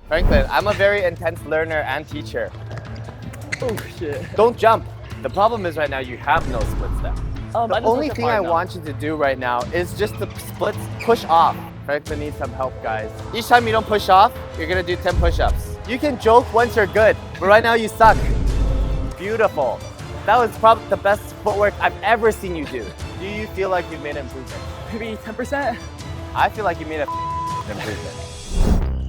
Franklin, I'm a very intense learner and teacher. Oh shit. Don't jump. The problem is right now you have no split step. The only thing I now. want you to do right now is just to push off. Franklin needs some help, guys. Each time you don't push off, you're gonna do 10 push-ups. You can joke once you're good, but right now you suck. Beautiful. That was probably the best footwork I've ever seen you do. Do you feel like you've made an improvement? Maybe 10%. I feel like you made an improvement.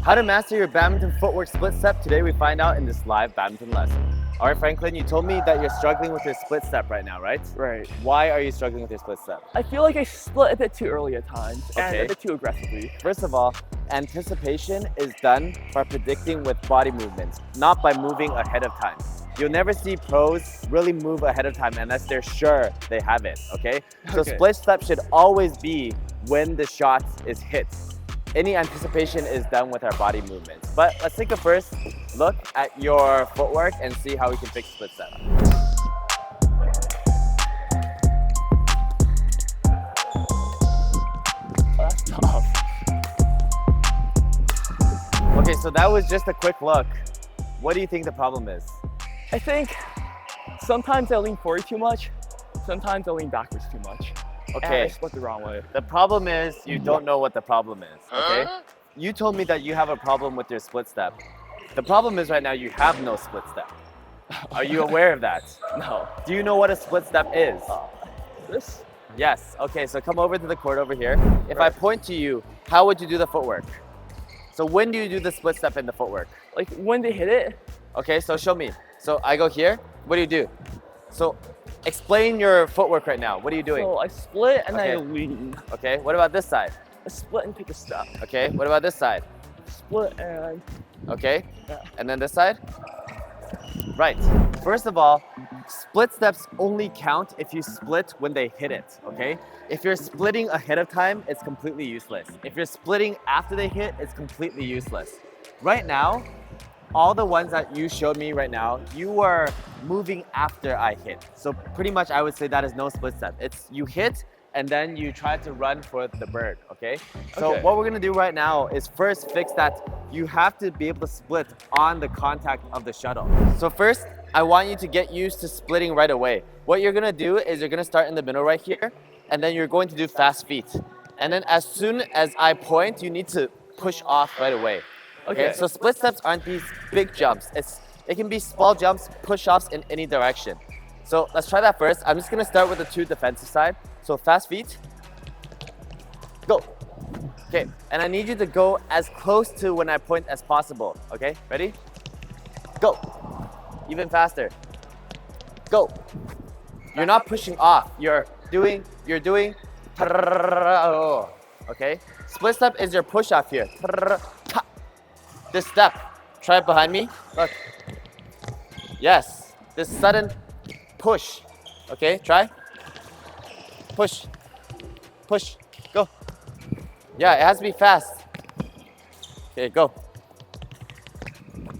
How to master your badminton footwork split step, today we find out in this live badminton lesson. All right, Franklin, you told me that you're struggling with your split step right now, right? Right. Why are you struggling with your split step? I feel like I split a bit too early at times and a bit too aggressively. First of all, anticipation is done by predicting with body movements, not by moving ahead of time. You'll never see pros really move ahead of time unless they're sure they have it, okay? So split step should always be when the shot is hit. Any anticipation is done with our body movements. But let's take a first look at your footwork and see how we can fix split step. That's tough. Okay, so that was just a quick look. What do you think the problem is? I think sometimes I lean forward too much, sometimes I lean backwards too much. Okay. And I split the wrong way. The problem is you don't know what the problem is, okay? You told me that you have a problem with your split step. The problem is right now you have no split step. Are you aware of that? No. Do you know what a split step is? This? Yes. Okay, so come over to the court over here. If I point to you, how would you do the footwork? So when do you do the split step in the footwork? Like when they hit it? Okay, so show me. So I go here, what do you do? So explain your footwork right now. What are you doing? So I split and then I lean. Okay, what about this side? I split and take a step. Okay, what about this side? Split and... Okay, yeah. And then this side? Right. First of all, split steps only count if you split when they hit it, okay? If you're splitting ahead of time, it's completely useless. If you're splitting after they hit, it's completely useless. Right now, all the ones that you showed me right now, you were moving after I hit. So pretty much I would say that is no split step. It's you hit and then you try to run for the bird, okay? So what we're gonna do right now is first fix that you have to be able to split on the contact of the shuttle. So first, I want you to get used to splitting right away. What you're gonna do is you're gonna start in the middle right here, and then you're going to do fast feet. And then as soon as I point, you need to push off right away. Okay, so split steps aren't these big jumps. It can be small jumps, push-offs in any direction. So let's try that first. I'm just gonna start with the two defensive side. So fast feet, go. Okay, and I need you to go as close to when I point as possible. Okay, ready? Go. Even faster. Go. You're not pushing off. You're doing. Okay. Split step is your push off here. This step. Try it behind me. Look. Yes. This sudden push. Okay, try. Push. Push. Go. Yeah, it has to be fast. Okay, go.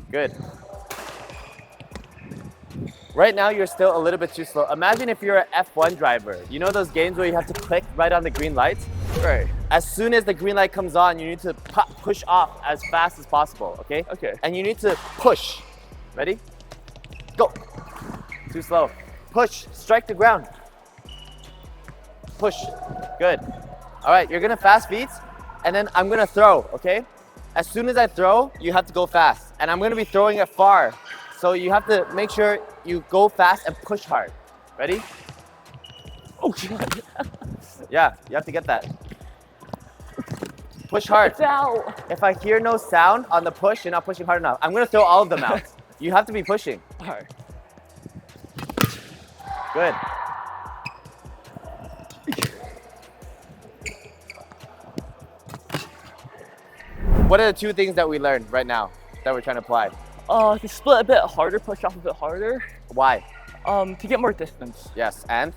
Good. Right now, you're still a little bit too slow. Imagine if you're an F1 driver. You know those games where you have to click right on the green light? Right. As soon as the green light comes on, you need to push off as fast as possible, okay? Okay. And you need to push. Ready? Go. Too slow. Push. Strike the ground. Push. Good. All right, you're gonna fast feet, and then I'm gonna throw, okay? As soon as I throw, you have to go fast. And I'm gonna be throwing it far. So you have to make sure you go fast and push hard. Ready? Oh, God. Yeah, you have to get that. Push hard. It's out. If I hear no sound on the push, you're not pushing hard enough. I'm gonna throw all of them out. You have to be pushing. All right. Good. What are the two things that we learned right now that we're trying to apply? To split a bit harder, push off a bit harder. Why? To get more distance. Yes, and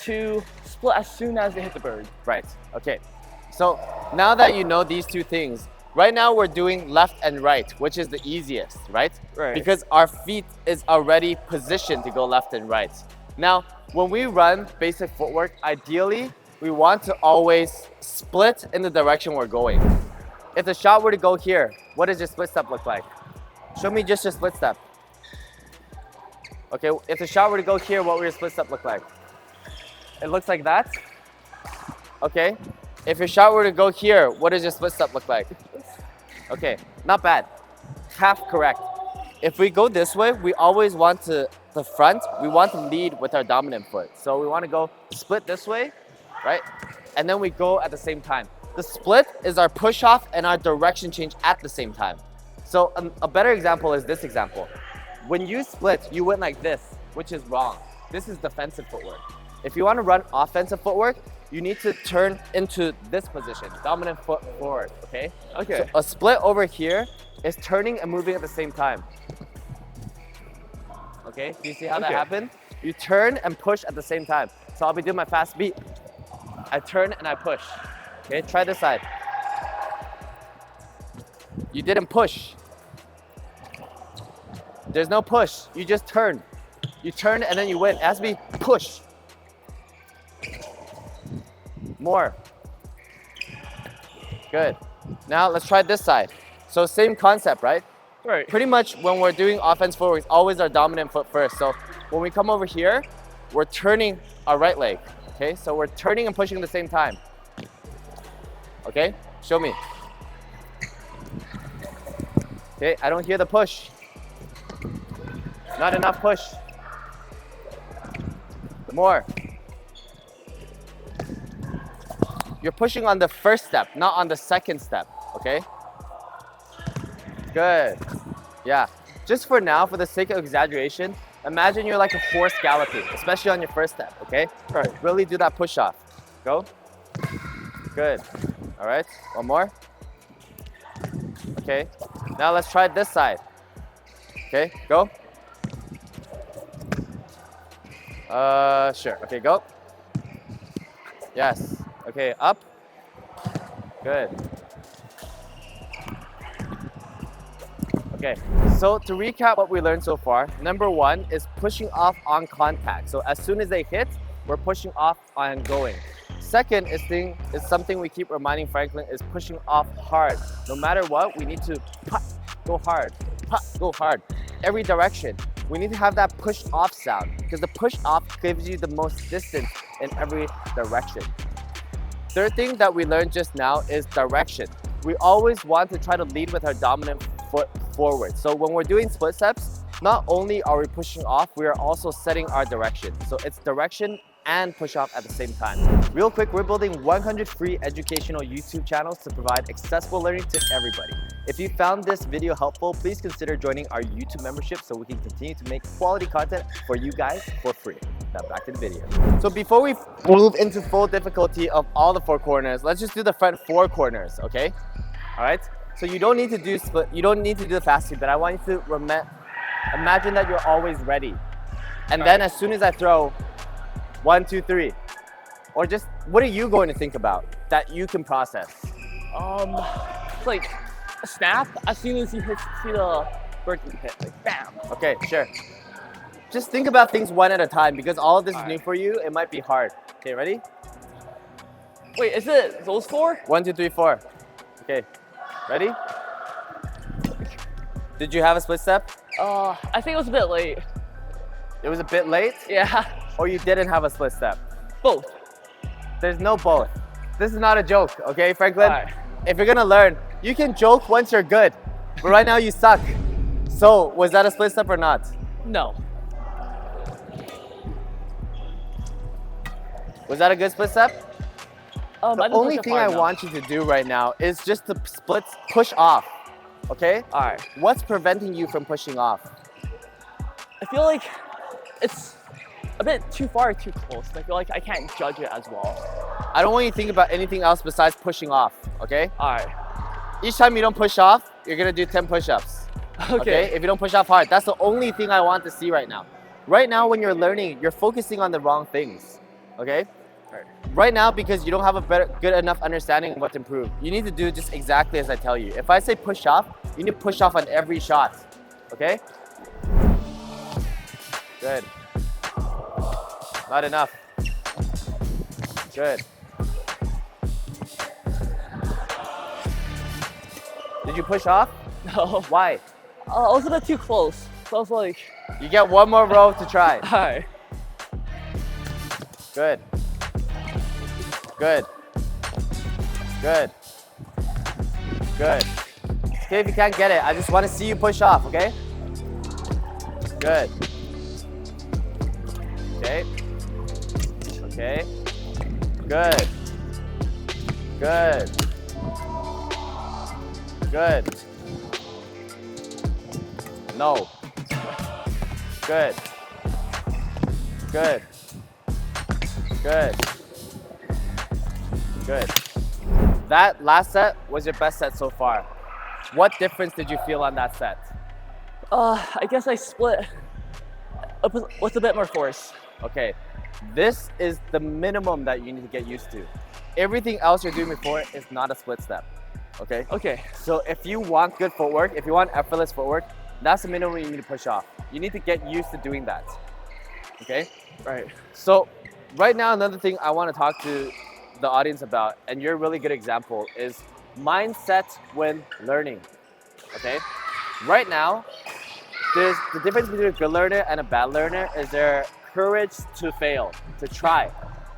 to split as soon as they hit the bird. Right, okay. So now that you know these two things, right now we're doing left and right, which is the easiest, right? Right. Because our feet is already positioned to go left and right. Now, when we run basic footwork, ideally, we want to always split in the direction we're going. If the shot were to go here, what does your split step look like? Show me just your split step. Okay, if the shot were to go here, what would your split step look like? It looks like that. Okay, if your shot were to go here, what does your split step look like? Okay, not bad. Half correct. If we go this way, we always want to, the front, we want to lead with our dominant foot. So we want to go split this way, right? And then we go at the same time. The split is our push off and our direction change at the same time. So a better example is this example. When you split, you went like this, which is wrong. This is defensive footwork. If you want to run offensive footwork, you need to turn into this position, dominant foot forward, okay? Okay. So a split over here is turning and moving at the same time. Okay, do you see how that happened? You turn and push at the same time. So I'll be doing my fast beat. I turn and I push. Okay, try this side. You didn't push. There's no push, you just turn. You turn and then you win. It has to be push. More. Good. Now let's try this side. So same concept, right? Right. Pretty much when we're doing offense forward, it's always our dominant foot first. So when we come over here, we're turning our right leg. Okay, so we're turning and pushing at the same time. Okay, show me. Okay, I don't hear the push. Not enough push. More. You're pushing on the first step, not on the second step, okay? Good. Yeah. Just for now, for the sake of exaggeration, imagine you're like a horse galloping, especially on your first step, okay? All right. Really do that push off. Go. Good. All right, one more. Okay, now let's try this side. Okay, go. Sure, okay, go. Yes, okay, up. Good. Okay, so to recap what we learned so far, number one is pushing off on contact. So as soon as they hit, we're pushing off on going. Second is something we keep reminding Franklin is pushing off hard. No matter what, we need to go hard, go hard. Every direction. We need to have that push off sound because the push off gives you the most distance in every direction. Third thing that we learned just now is direction. We always want to try to lead with our dominant foot forward. So when we're doing split steps, not only are we pushing off, we are also setting our direction. So it's direction and push off at the same time. Real quick, we're building 100 free educational YouTube channels to provide accessible learning to everybody. If you found this video helpful, please consider joining our YouTube membership so we can continue to make quality content for you guys for free. Now back to the video. So before we move into full difficulty of all the 4 corners, let's just do the front 4 corners, okay? All right? So you don't need to do split, you don't need to do the fast speed, but I want you to imagine that you're always ready. And then as soon as I throw, 1, 2, 3. Or just, what are you going to think about that you can process? It's like a snap as soon as you see the bird hit, like bam. Okay, sure. Just think about things one at a time because all of this is new for you. It might be hard. Okay, ready? Wait, is it those 4? 1, 2, 3, 4. Okay, ready? Did you have a split step? I think it was a bit late. It was a bit late? Yeah. Or you didn't have a split step? Both. There's no both. This is not a joke, okay, Franklin? Right. If you're gonna learn, you can joke once you're good, but right now you suck. So, was that a split step or not? No. Was that a good split step? The only thing I enough. want you to do right now is just to push off, okay? All right. What's preventing you from pushing off? I feel like it's a bit too far, too close. I feel like I can't judge it as well. I don't want you to think about anything else besides pushing off, okay? All right. Each time you don't push off, you're gonna do 10 push-ups. Okay? If you don't push off hard, that's the only thing I want to see right now. Right now, when you're learning, you're focusing on the wrong things, okay? Right now, because you don't have a good enough understanding of what to improve, you need to do just exactly as I tell you. If I say push off, you need to push off on every shot, okay? Good. Not enough. Good. Did you push off? No. Why? I was a bit too close. So I was like, You get one more row to try. alright. Good. Good. Good. Good. Okay, if you can't get it, I just want to see you push off, okay? Good. Okay. Okay. Good. Good. Good. No. Good. Good. Good. Good. That last set was your best set so far. What difference did you feel on that set? I guess I split with a bit more force. Okay, this is the minimum that you need to get used to. Everything else you're doing before is not a split step, okay? Okay. So if you want good footwork, if you want effortless footwork, that's the minimum you need to push off. You need to get used to doing that, okay? Right. So right now, another thing I want to talk to the audience about, and you're a really good example, is mindset when learning, okay? Right now, there's the difference between a good learner and a bad learner is their courage to fail, to try.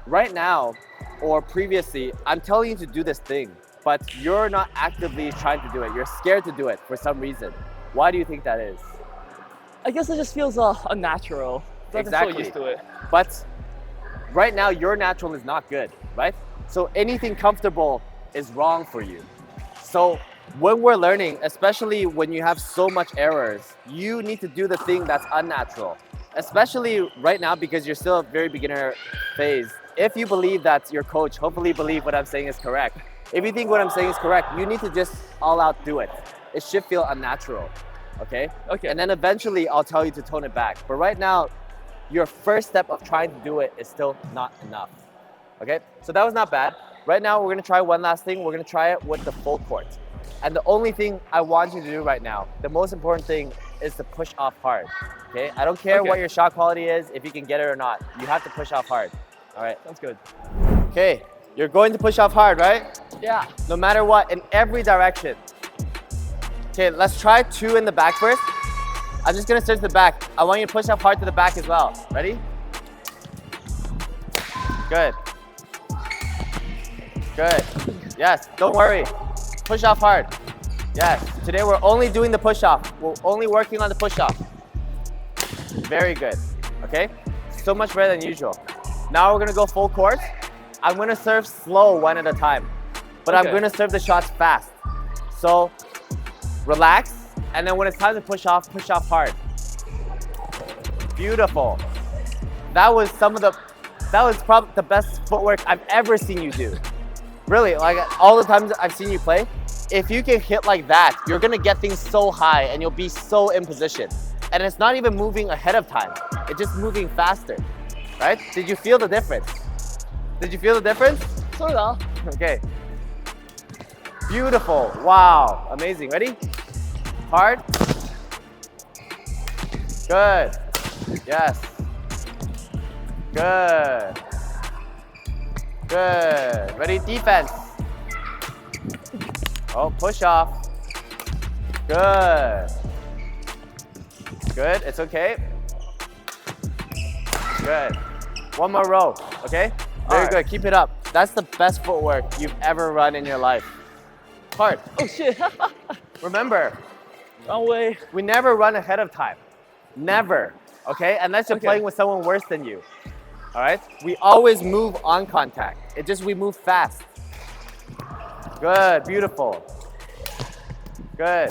Right now, or previously, I'm telling you to do this thing, but you're not actively trying to do it. You're scared to do it for some reason. Why do you think that is? I guess it just feels unnatural. I'm Exactly. so used to it. But right now, your natural is not good, right? So anything comfortable is wrong for you. So when we're learning, especially when you have so much errors, you need to do the thing that's unnatural. Especially right now, because you're still a very beginner phase. If you believe that your coach, hopefully believe what I'm saying is correct. If you think what I'm saying is correct, you need to just all out do it. It should feel unnatural, okay? Okay. And then eventually I'll tell you to tone it back. But right now, your first step of trying to do it is still not enough, okay? So that was not bad. Right now, we're gonna try one last thing. We're gonna try it with the full court. And the only thing I want you to do right now, the most important thing is to push off hard, okay? I don't care what your shot quality is, if you can get it or not. You have to push off hard, all right? Sounds good. Okay, you're going to push off hard, right? Yeah. No matter what, in every direction. Okay, let's try 2 in the back first. I'm just gonna search the back. I want you to push off hard to the back as well. Ready? Good. Good. Yes, don't worry. Push off hard. Yes, today we're only doing the push off. We're only working on the push off. Very good, okay? So much better than usual. Now we're gonna go full court. I'm gonna serve slow one at a time, but I'm gonna serve the shots fast. So relax, and then when it's time to push off hard. Beautiful. That was probably the best footwork I've ever seen you do. Really, like all the times I've seen you play, if you can hit like that, you're gonna get things so high and you'll be so in position. And it's not even moving ahead of time. It's just moving faster, right? Did you feel the difference? Did you feel the difference? Sort of. Okay. Beautiful. Wow. Amazing. Ready? Hard. Good. Yes. Good. Good. Ready? Defense. Oh, push off. Good. Good. It's okay. Good. One more row. Okay? Very good. Keep it up. That's the best footwork you've ever run in your life. Hard. Oh shit. Remember, Wrong way. we never run ahead of time. Never. Okay? Unless you're playing with someone worse than you. All right? We always move on contact. It just we move fast. Good. Beautiful. Good.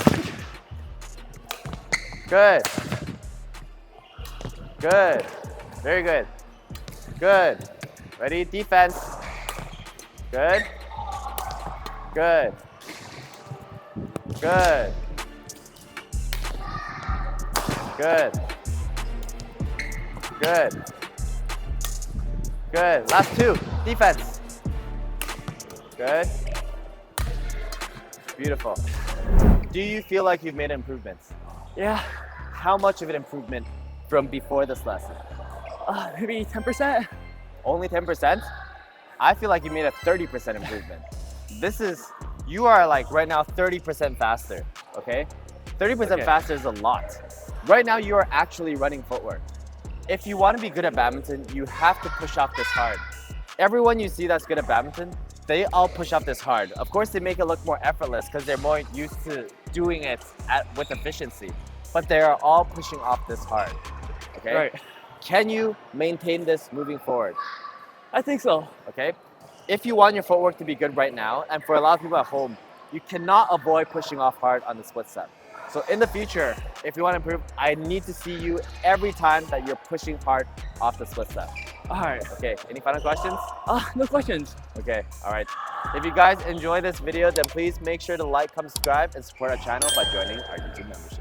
Good. Good. Very good. Good. Ready? Defense. Good. Good. Good. Good. Good. Good. Last 2. Defense. Good. Beautiful. Do you feel like you've made improvements? Yeah. How much of an improvement from before this lesson? Maybe 10%. Only 10%? I feel like you made a 30% improvement. you are like right now 30% faster, okay? 30% Okay. faster is a lot. Right now, you are actually running footwork. If you want to be good at badminton, you have to push off this hard. Everyone you see that's good at badminton, they all push off this hard. Of course, they make it look more effortless because they're more used to doing it with efficiency. But they are all pushing off this hard, okay? Right. Can you maintain this moving forward, I think so. okay? If you want your footwork to be good right now, and for a lot of people at home, you cannot avoid pushing off hard on the split step. So in the future, if you want to improve, I need to see you every time that you're pushing hard off the split step. All right. Okay, any final questions? No questions. Okay, all right. If you guys enjoy this video, then please make sure to like, comment, subscribe, and support our channel by joining our YouTube membership.